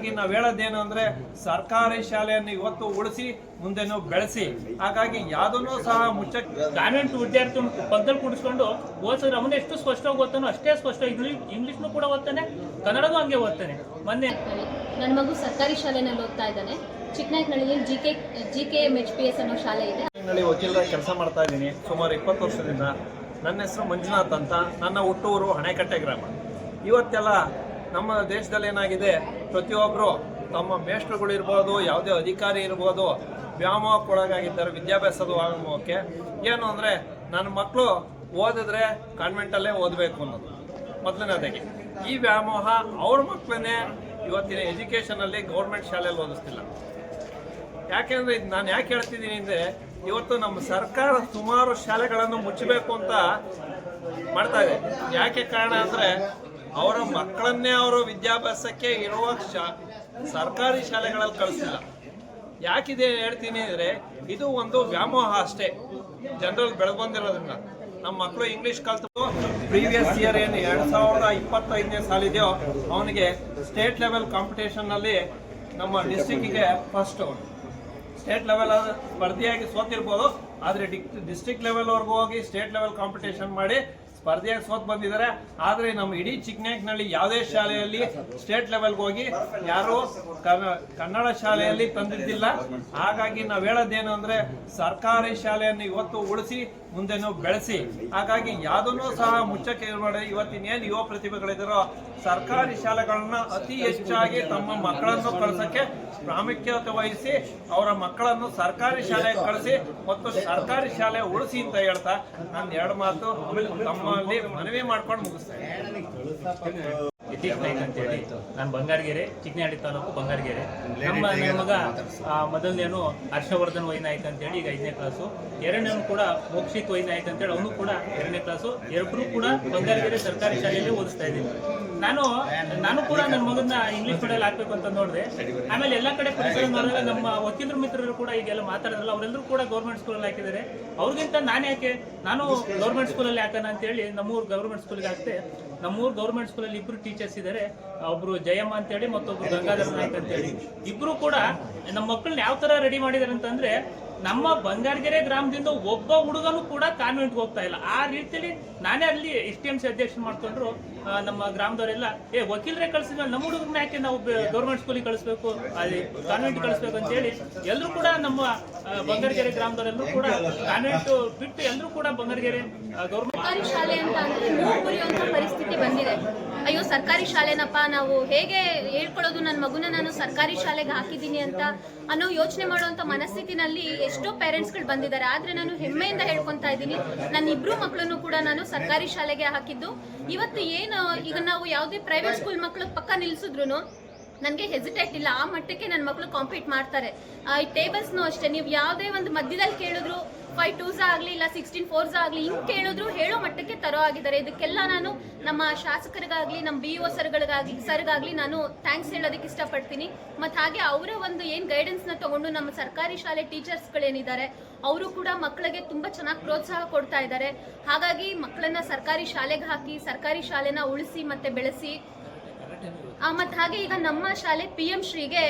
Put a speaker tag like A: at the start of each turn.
A: ಹಾಗಾಗಿ ನಾವು ಹೇಳೋದೇನು ಅಂದ್ರೆ ಸರ್ಕಾರಿ ಶಾಲೆಯನ್ನು ಇವತ್ತು ಉಳಿಸಿ ಮುಂದೆನೂ ಬೆಳೆಸಿ. ಹಾಗಾಗಿ ಯಾವುದನ್ನು ಸಹ ಮುಚ್ಚಕ್ಕೆ
B: ಕಾನ್ವೆಂಟ್ ವಿದ್ಯಾರ್ಥಿ ಪಕ್ಕದಲ್ಲಿ ಕೂಡಿಸ್ಕೊಂಡು ಓದಿಸಿದ್ರೆ ಅವನು ಎಷ್ಟು ಸ್ಪಷ್ಟವಾಗಿ ಓದ್ತಾನೋ ಅಷ್ಟೇ ಸ್ಪಷ್ಟ ಇಂಗ್ಲಿಷ್ನು ಕೂಡ ಓದ್ತಾನೆ, ಕನ್ನಡನೂ ಹಂಗೆ ಓದ್ತಾನೆ. ಮೊನ್ನೆ
C: ನನ್ನ ಮಗು ಸರ್ಕಾರಿ ಶಾಲೆನಲ್ಲಿ ಓದ್ತಾ ಇದ್ದಾನೆ. ಚಿಕ್ಕನಾಯಕನಹಳ್ಳಿಯಲ್ಲಿ GKMHPS ಅನ್ನೋ ಶಾಲೆ ಇದೆ.
A: ವಕೀಲರ ಕೆಲಸ ಮಾಡ್ತಾ ಇದ್ದೀನಿ ಸುಮಾರು 20 ವರ್ಷದಿಂದ. ನನ್ನ ಹೆಸರು ಮಂಜುನಾಥ್ ಅಂತ. ನನ್ನ ಹುಟ್ಟೂರು ಹಣೆಕಟ್ಟೆ ಗ್ರಾಮ. ಇವತ್ತೆಲ್ಲ ನಮ್ಮ ದೇಶದಲ್ಲಿ ಏನಾಗಿದೆ, ಪ್ರತಿಯೊಬ್ಬರು ತಮ್ಮ ಮೇಷ್ಟ್ರುಗಳು ಇರ್ಬೋದು, ಯಾವುದೇ ಅಧಿಕಾರಿ ಇರ್ಬೋದು, ವ್ಯಾಮೋಹಕ್ಕೊಳಗಾಗಿದ್ದಾರೆ ವಿದ್ಯಾಭ್ಯಾಸದ ವ್ಯಾಮೋಹಕ್ಕೆ. ಏನು ಅಂದರೆ ನನ್ನ ಮಕ್ಕಳು ಓದಿದ್ರೆ ಕಾನ್ವೆಂಟಲ್ಲೇ ಓದಬೇಕು ಅನ್ನೋದು ಮೊದಲನೇದಾಗಿ. ಈ ವ್ಯಾಮೋಹ ಅವ್ರ ಮಕ್ಕಳನ್ನೇ ಇವತ್ತಿನ ಎಜುಕೇಷನಲ್ಲಿ ಗೌರ್ಮೆಂಟ್ ಶಾಲೆಯಲ್ಲಿ ಓದಿಸ್ತಿಲ್ಲ. ಯಾಕೆಂದರೆ ಇದು ನಾನು ಯಾಕೆ ಹೇಳ್ತಿದ್ದೀನಿ ಅಂದರೆ, ಇವತ್ತು ನಮ್ಮ ಸರ್ಕಾರ ಸುಮಾರು ಶಾಲೆಗಳನ್ನು ಮುಚ್ಚಬೇಕು ಅಂತ ಮಾಡ್ತಾ ಇದೆ. ಯಾಕೆ ಕಾರಣ ಅಂದರೆ, ಅವರ ಮಕ್ಕಳನ್ನೇ ಅವರು ವಿದ್ಯಾಭ್ಯಾಸಕ್ಕೆ ಇರುವ ಸರ್ಕಾರಿ ಶಾಲೆಗಳಲ್ಲಿ ಕಳಿಸಿಲ್ಲ. ಯಾಕಿದೆ ಹೇಳ್ತೀನಿ ಅಂದರೆ, ಇದು ಒಂದು ವ್ಯಾಮೋಹ ಅಷ್ಟೇ. ಜನರಲ್ಲಿ ಬೆಳೆದು ಬಂದಿರೋದ್ರಿಂದ ನಮ್ಮ ಮಕ್ಕಳು ಇಂಗ್ಲೀಷ್ ಕಲ್ತು ಪ್ರೀವಿಯಸ್ ಇಯರ್ ಏನು 2025ನೇ ಸಾಲಿದೆಯೋ ಅವನಿಗೆ ಸ್ಟೇಟ್ ಲೆವೆಲ್ ಕಾಂಪಿಟೇಷನ್ನಲ್ಲಿ ನಮ್ಮ ಡಿಸ್ಟಿಕ್ಕಿಗೆ ಫಸ್ಟು. ಸ್ಟೇಟ್ ಲೆವೆಲ್ ಸ್ಪರ್ಧೆಯಾಗಿ ಸೋತಿರ್ಬೋದು, ಆದರೆ ಡಿಸ್ಟ್ರಿಕ್ಟ್ ಲೆವೆಲ್ವರೆಗೂ ಹೋಗಿ ಸ್ಟೇಟ್ ಲೆವೆಲ್ ಕಾಂಪಿಟೇಷನ್ ಮಾಡಿ ಸ್ಪರ್ಧೆಯಾಗಿ ಸೋತ್ ಬಂದಿದ್ದಾರೆ. ಆದರೆ ನಮ್ಮ ಇಡೀ ಚಿಕ್ಕನಾಯಕನಹಳ್ಳಿ ಯಾವುದೇ ಶಾಲೆಯಲ್ಲಿ ಸ್ಟೇಟ್ ಲೆವೆಲ್ಗೆ ಹೋಗಿ ಯಾರು ಕನ್ನಡ ಶಾಲೆಯಲ್ಲಿ ತಂದಿದ್ದಿಲ್ಲ. ಹಾಗಾಗಿ ನಾವು ಹೇಳೋದೇನು ಅಂದರೆ, ಸರ್ಕಾರಿ ಶಾಲೆಯನ್ನು ಇವತ್ತು ಉಳಿಸಿ ಮುಂದೆನೂ ಬೆಳೆಸಿ. ಹಾಗಾಗಿ ಯಾವುದನ್ನು ಸಹ ಮುಚ್ಚಕ್ಕೆ ಮಾಡಿ ಇವತ್ತಿನೇನು ಯುವ ಪ್ರತಿಭೆಗಳಿದ್ದಾರೋ ಸರ್ಕಾರಿ ಶಾಲೆಗಳನ್ನ ಅತಿ ಹೆಚ್ಚಾಗಿ ತಮ್ಮ ಮಕ್ಕಳನ್ನು ಕಳಿಸೋಕ್ಕೆ ಪ್ರಾಮುಖ್ಯತೆ ವಹಿಸಿ ಅವರ ಮಕ್ಕಳನ್ನು ಸರ್ಕಾರಿ ಶಾಲೆಗೆ ಕಳಿಸಿ ಮತ್ತು ಸರ್ಕಾರಿ ಶಾಲೆ ಉಳಿಸಿ ಅಂತ ಹೇಳ್ತಾ ನಾನು 2 ಮಾತು ತಮ್ಮಲ್ಲಿ ಮನವಿ ಮಾಡ್ಕೊಂಡು ಮುಗಿಸ್ತೇನೆ.
B: ಯತೀಶ್ ನಾಯ್ಕ್ ಅಂತೇಳಿ, ನಾನು ಬಂಗಾರಗೆರೆ, ಚಿಕ್ಕನಹಳ್ಳಿ ತಾಲೂಕು ಬಂಗಾರಗೆರೆ. ನನ್ನ ಮಗ ಮೊದಲನೇನು ಹರ್ಷವರ್ಧನ್ ವೈನಾಯ್ಕ್ ಅಂತೇಳಿ ಈಗ 5ನೇ ಕ್ಲಾಸು, ಎರಡನೇನು ಕೂಡ ಮೋಕ್ಷಿತ್ ವೈನಾಯ್ಕ್ ಅಂತೇಳಿ ಅವನು ಕೂಡ 2ನೇ ಕ್ಲಾಸು. ಎರಡರೂ ಕೂಡ ಬಂಗಾರಗೆರೆ ಸರ್ಕಾರಿ ಶಾಲೆಯಲ್ಲಿ ಓದಿಸ್ತಾ ಇದ್ದೀನಿ. ನಾನು ಕೂಡ ನನ್ನ ಮಗನ್ನ ಇಂಗ್ಲೀಷ್ ಮೀಡಿಯಲ್ ಹಾಕ್ಬೇಕು ಅಂತ ನೋಡಿದೆ. ಆಮೇಲೆ ಎಲ್ಲ ಕಡೆ ಪರಿಸರ ನೋಡಿದಾಗ ನಮ್ಮ ವಕೀಲರು ಮಿತ್ರರು ಕೂಡ ಈಗೆಲ್ಲ ಮಾತಾಡಿದ್ರಲ್ಲ, ಅವರೆಲ್ಲರೂ ಕೂಡ ಗೌರ್ಮೆಂಟ್ ಸ್ಕೂಲಲ್ಲಿ ಹಾಕಿದ್ದಾರೆ. ಅವ್ರಿಗಿಂತ ನಾನು ಗೌರ್ಮೆಂಟ್ ಸ್ಕೂಲಲ್ಲಿ ಹಾಕೋಣ ಅಂತೇಳಿ ನಮ್ಮೂರು ಗೌರ್ಮೆಂಟ್ ಸ್ಕೂಲ್ಗೆ ಹಾಕ್ತೆ. ನಮ್ಮೂರು ಗೌರ್ಮೆಂಟ್ ಸ್ಕೂಲಲ್ಲಿ 2 ಟೀಚರ್ಸ್ ಇದ್ದಾರೆ. ಒಬ್ರು ಜಯಮ್ಮ ಅಂತೇಳಿ ಮತ್ತೊಬ್ರು ಗಂಗಾಧರ ನಾಯ್ಕ್ ಅಂತೇಳಿ. ಇಬ್ರು ಕೂಡ ನಮ್ಮ ಮಕ್ಕಳನ್ನ ಯಾವ ತರ ರೆಡಿ ಮಾಡಿದಾರೆ ಅಂತಂದ್ರೆ, ನಮ್ಮ ಬಂಗಾರಗೆರೆ ಗ್ರಾಮದಿಂದ ಒಬ್ಬ ಹುಡುಗನು ಕೂಡ ಕಾನ್ವೆಂಟ್ಗೆ ಹೋಗ್ತಾ ಇಲ್ಲ. ಆ ರೀತಿಯಲ್ಲಿ ನಾನೇ ಅಲ್ಲಿ STMC ಅಧ್ಯಕ್ಷ ಮಾಡ್ಕೊಂಡ್ರು. ನಮ್ಮ ಗ್ರಾಮದವರೆಲ್ಲ ವಕೀಲರೇ ಕಳಿಸಿದ್ಮೇಲೆ ನಮ್ಮ ಹುಡುಗರನ್ನ ಯಾಕೆ ನಾವು ಗೌರ್ಮೆಂಟ್ ಸ್ಕೂಲಿಗೆ ಕಳಿಸ್ಬೇಕು, ಅಲ್ಲಿ ಕಾನ್ವೆಂಟ್ ಕಳಿಸ್ಬೇಕು ಅಂತ ಹೇಳಿ ಎಲ್ಲರೂ ಕೂಡ ನಮ್ಮ ಬಂಗಾರಗೆರೆ ಗ್ರಾಮದವರೆಲ್ಲರೂ ಕೂಡ ಕಾನ್ವೆಂಟ್ ಬಿಟ್ಟು ಎಲ್ಲರೂ ಕೂಡ ಬಂಗಾರಗೆರೆ
C: ಸರ್ಕಾರಿ ಶಾಲೆ ಅಂತ ಅಂದ್ರೆ ಮುರಿಯುವಂತ ಪರಿಸ್ಥಿತಿ ಬಂದಿದೆ. ಅಯ್ಯೋ ಸರ್ಕಾರಿ ಶಾಲೆನಪ್ಪ, ನಾವು ಹೇಗೆ ಹೇಳ್ಕೊಳ್ಳೋದು, ನನ್ನ ಮಗುನ ನಾನು ಸರ್ಕಾರಿ ಶಾಲೆಗೆ ಹಾಕಿದ್ದೀನಿ ಅಂತ ಅನ್ನೋ ಯೋಚನೆ ಮಾಡುವಂತ ಮನಸ್ಥಿತಿನಲ್ಲಿ ಎಷ್ಟೋ ಪೇರೆಂಟ್ಸ್ಗಳು ಬಂದಿದ್ದಾರೆ. ಆದ್ರೆ ನಾನು ಹೆಮ್ಮೆಯಿಂದ ಹೇಳ್ಕೊತಾ ಇದ್ದೀನಿ, ನನ್ನ 2 ಮಕ್ಕಳನ್ನು ಕೂಡ ನಾನು ಸರ್ಕಾರಿ ಶಾಲೆಗೆ ಹಾಕಿದ್ದು. ಇವತ್ತು ಏನು ಈಗ ನಾವು ಯಾವುದೇ ಪ್ರೈವೇಟ್ ಸ್ಕೂಲ್ ಮಕ್ಕಳು ಪಕ್ಕ ನಿಲ್ಸಿದ್ರು ನನಗೆ ಹೆಸಿಟೇಟ್ ಇಲ್ಲ. ಆ ಮಟ್ಟಕ್ಕೆ ನನ್ನ ಮಕ್ಕಳು ಕಾಂಪೀಟ್ ಮಾಡ್ತಾರೆ. ಈ ಟೇಬಲ್ಸ್ನು ಅಷ್ಟೇ, ನೀವು ಯಾವುದೇ ಒಂದು ಮಧ್ಯದಲ್ಲಿ ಕೇಳಿದ್ರು 5 2s ಆಗಲಿ ಇಲ್ಲ 16 4s ಆಗಲಿ ಹಿಂಗೆ ಕೇಳಿದ್ರು ಹೇಳೋ ಮಟ್ಟಕ್ಕೆ ತರೋ ಆಗಿದ್ದಾರೆ. ಇದಕ್ಕೆಲ್ಲ ನಾನು ನಮ್ಮ ಶಾಸಕರಿಗಾಗಲಿ ನಮ್ಮ BO ಸರ್ಗಾಗಲಿ ನಾನು ಥ್ಯಾಂಕ್ಸ್ ಹೇಳೋದಕ್ಕೆ ಇಷ್ಟಪಡ್ತೀನಿ. ಮತ್ತು ಹಾಗೆ ಅವರ ಒಂದು ಏನು ಗೈಡೆನ್ಸ್ನ ತಗೊಂಡು ನಮ್ಮ ಸರ್ಕಾರಿ ಶಾಲೆ ಟೀಚರ್ಸ್ಗಳೇನಿದ್ದಾರೆ ಅವರು ಕೂಡ ಮಕ್ಕಳಿಗೆ ತುಂಬ ಚೆನ್ನಾಗಿ ಪ್ರೋತ್ಸಾಹ ಕೊಡ್ತಾ ಇದ್ದಾರೆ. ಹಾಗಾಗಿ ಮಕ್ಕಳನ್ನ ಸರ್ಕಾರಿ ಶಾಲೆಗೆ ಹಾಕಿ ಸರ್ಕಾರಿ ಶಾಲೆನ ಉಳಿಸಿ ಮತ್ತು ಬೆಳೆಸಿ. ಮತ್ತು ಹಾಗೆ ಈಗ ನಮ್ಮ ಶಾಲೆ PM ಶ್ರೀಗೆ